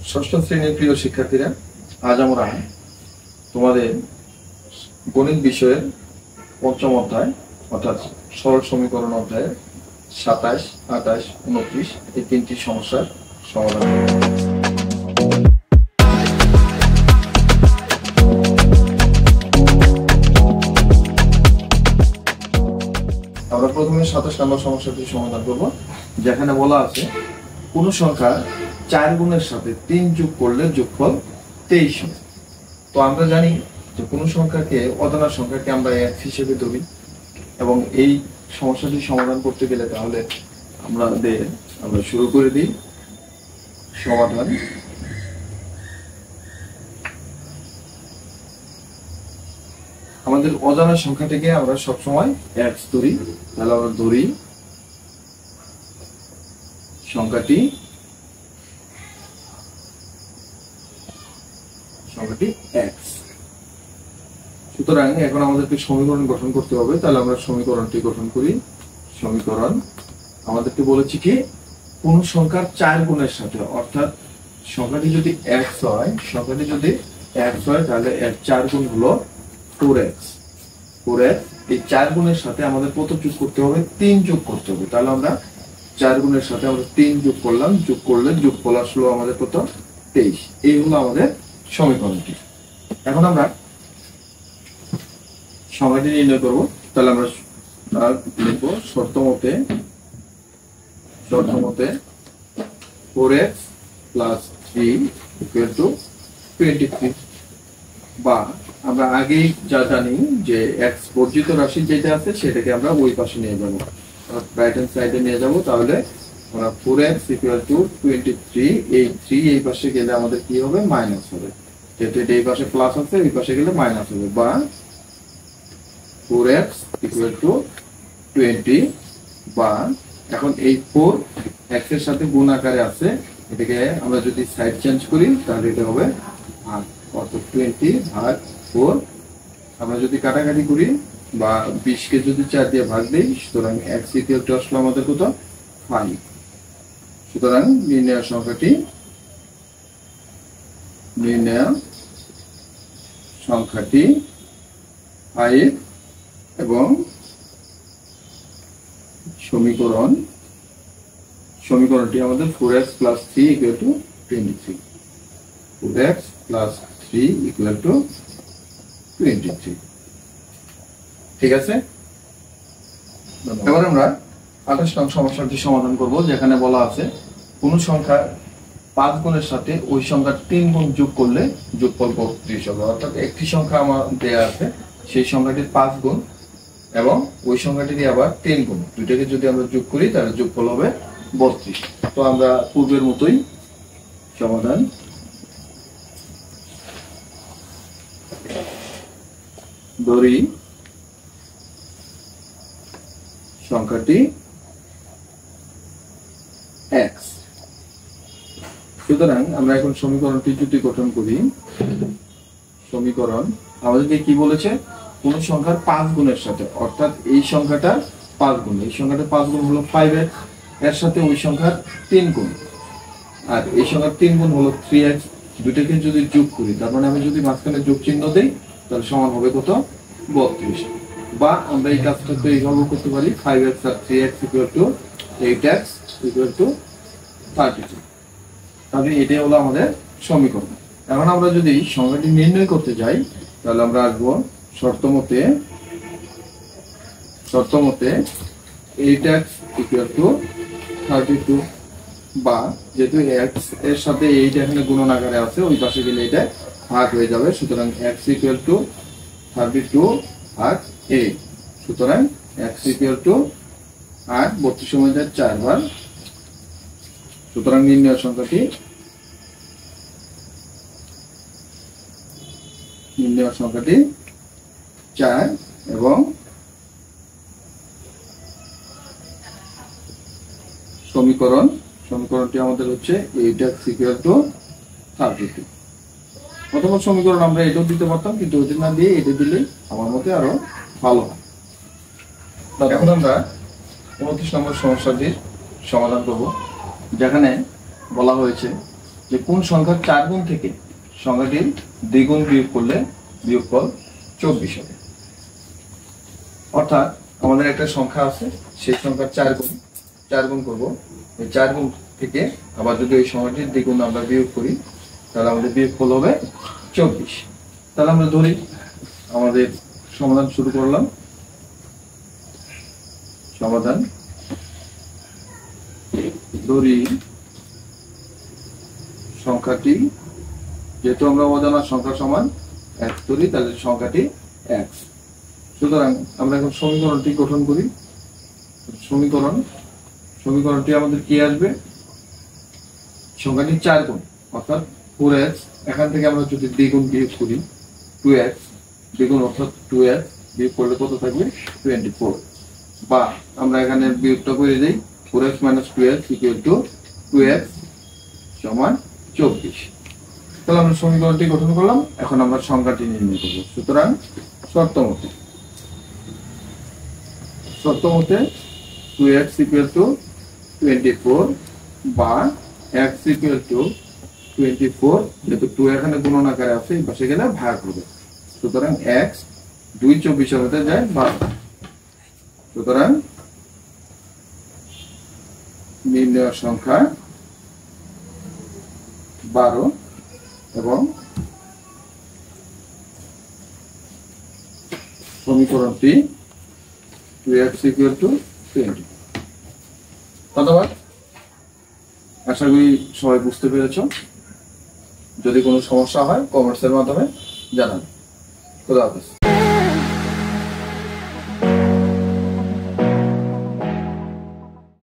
ষষ্ঠ শ্রেণীর প্রিয় শিক্ষার্থীরা, আজ আমরা তোমাদের গণিত বিষয়ের পঞ্চম অধ্যায় অর্থাৎ সরল সমীকরণ অধ্যায়ের ২৭, ২৮, ২৯ এই তিনটি সমস্যার সমাধান করব। আমরা প্রথমে ২৭ নম্বর সমস্যাটি সমাধান করব, যেখানে বলা আছে কোন সংখ্যা ৪ গুণের সাথে ৩ যোগ করলে যোগফল ২৩ হয়। তো আমরা জানি যে কোন সংখ্যাকে অজানা সংখ্যাকে আমরা এক হিসেবে ধরি, এবং এই সমস্যাটি সমাধান করতে গেলে তাহলে আমরা শুরু করে দিই সমাধান। আমাদের অজানা সংখ্যাটিকে আমরা সবসময় এক ধরি, তাহলে আমরা ধরি সংখ্যাটি x। সুতরাং এখন আমাদেরকে সমীকরণ গঠন করতে হবে, তাহলে আমরা সমীকরণটি গঠন করি। সমীকরণ আমাদেরকে বলেছি কি কোন সংখ্যার ৪ গুণের সাথে, অর্থাৎ সংখ্যাটি যদি x হয়, তাহলে এর ৪ গুণ হলো 4x। এই ৪ গুণের সাথে আমাদের কত যোগ করতে হবে? ৩ যোগ করতে হবে। তাহলে আমরা ৪ গুণের সাথে আমরা ৩ যোগ করলাম, যোগ করলে যোগফল আসলো আমাদের কত? ২৩। এই হলো আমাদের সমীকরণটি। এখন আমরা সংখ্যাটি নির্ণয় করব। তাহলে আমরা লিখব শর্ত মতে 4x + 3 = 23, বা আমরা আগেই যা জানি যে x বর্জিত রাশি যেটা আছে সেটাকে আমরা ওই পাশে নিয়ে যাব, রাইট হ্যান্ড সাইডে নিয়ে যাব। তাহলে আমরা 4x = 23, এই 3 এই পাশে গেলে আমাদের কি হবে? মাইনাস হবে। যেহেতু এটা এই পাশে প্লাস আছে, এই পাশে গেলে মাইনাস হবে, বা 4x = 20, বা এখন এই 4 x এর সাথে গুণ আকারে আছে, এটাকে আমরা যদি সাইড চেঞ্জ করি তাহলে এটা হবে ভাগ, অর্থাৎ 20/4। আমরা যদি কাটাকাটি করি বা 20 কে যদি 4 দিয়ে ভাগ দেই, সুতরাং x = আসলে আমাদের কত? 5। সুতরাং নির্ণয় সংখ্যাটি 5 এবং সমীকরণটি আমাদের 4x + 3 = 23। 4x + 3 = 23। ঠিক আছে। এবার আমরা ২৮ নং সমস্যাটি সমাধান করব, যেখানে বলা আছে কোন সংখ্যা ৫ গুণের সাথে ওই সংখ্যার ৩ গুণ যোগ করলে যোগফল ৩২ হবে। অর্থাৎ একটি সংখ্যা আমার দেয়া আছে, সেই সংখ্যাটির ৫ গুণ এবং ওই সংখ্যাটির আবার ৩ গুণ, দুইটাকে যদি আমরা যোগ করি তাহলে যোগফল হবে ৩২। তো আমরা পূর্বের মতোই সমাধান ধরি সংখ্যাটি x। সুতরাং আমরা এখন সমীকরণটি যদি গঠন করি, সমীকরণ আমাদেরকে কি বলেছে? কোন সংখ্যার ৫ গুণের সাথে, অর্থাৎ এই সংখ্যাটা ৫ গুণ, এই সংখ্যাটা ৫ গুণ হলো 5x, এর সাথে ওই সংখ্যার ৩ গুণ, আর এই সংখ্যার ৩ গুণ হলো 3x, দুইটাকে যদি যোগ করি, তার মানে আমি যদি মাঝখানে যোগ চিহ্ন দেই তাহলে সমান হবে কত? ৩২। বা আমরা এই কাজটা তো এইভাবে করতে পারি, 5x আর 3x = 8x = 32। তাহলে এটাই হলো আমাদের সমীকরণ। এখন আমরা যদি সংখ্যাটি নির্ণয় করতে যাই, তাহলে আমরা আসবো শর্ত মতে 8x = 32, বা যেহেতু x এর সাথে 8 এখানে গুণন আকারে আছে, ওই পাশে গেলে এটা ভাগ হয়ে যাবে। সুতরাং x = 32/8। সুতরাং x = 8, 32 সময় 4 বার। সুতরাং নির্ণয় সংখ্যাটি 4 এবং সমীকরণটি আমাদের হচ্ছে 8x = 32। অথবা সমীকরণ আমরা এটাও দিতে পারতাম, কিন্তু ওইটা না দিয়ে এটা দিলে আমার মতে আরো ভালো হয়। এখন আমরা 29 নম্বর সমস্যাটির সমাধান করব, যেখানে বলা হয়েছে যে কোন সংখ্যার 4 গুণ থেকে সংখ্যাটির দ্বিগুণ বিয়োগ করলে বিয়োগফল 24 হবে। অর্থাৎ আমাদের একটা সংখ্যা আছে, সেই সংখ্যার 4 গুণ করব, এই 4 গুণ থেকে আবার যদি ওই সংখ্যাটির দ্বিগুণ আমরা বিয়োগ করি তাহলে আমাদের বিয়োগফল হবে 24। তাহলে আমরা ধরি আমাদের সমাধান শুরু করলাম। সমাধান ধরি সংখ্যাটি, যেহেতু আমরা অজানা সংখ্যা সমান x ধরি, তাহলে সংখ্যাটি x। সুতরাং আমরা এখন সমীকরণটি গঠন করি। সমীকরণটি আমাদের কি আসবে? সংখ্যাটি 4 গুণ অর্থাৎ 4x, এখান থেকে আমরা যদি দ্বিগুণ বিয়োগ করি 2x, দ্বিগুণ অর্থাৎ 2x বিয়োগ করলে কত থাকবে? 24। বা আমরা এখানে বিয়োগটা করে দিই, 4x - 2x = 2x সমান 24। তাহলে আমরা সমীকরণটি গঠন করলাম, এখন আমরা সংখ্যাটি নির্ণয় করব। সুতরাং শর্তমতে 2x = 24 বা x = 24, যেহেতু 2 এখানে গুণন আকারে আছে, এই পাশে গেলে ভাগ হবে। সুতরাং x 2 24 হতে যায় 12। সুতরাং নির্ণয় সংখ্যা 12 এবং সমীকরণটি 2x = 20। ধন্যবাদ। আশা করি সবাই বুঝতে পেরেছ। যদি কোনো সমস্যা হয় কমেন্টসের মাধ্যমে জানান। খোদা হাফেজ।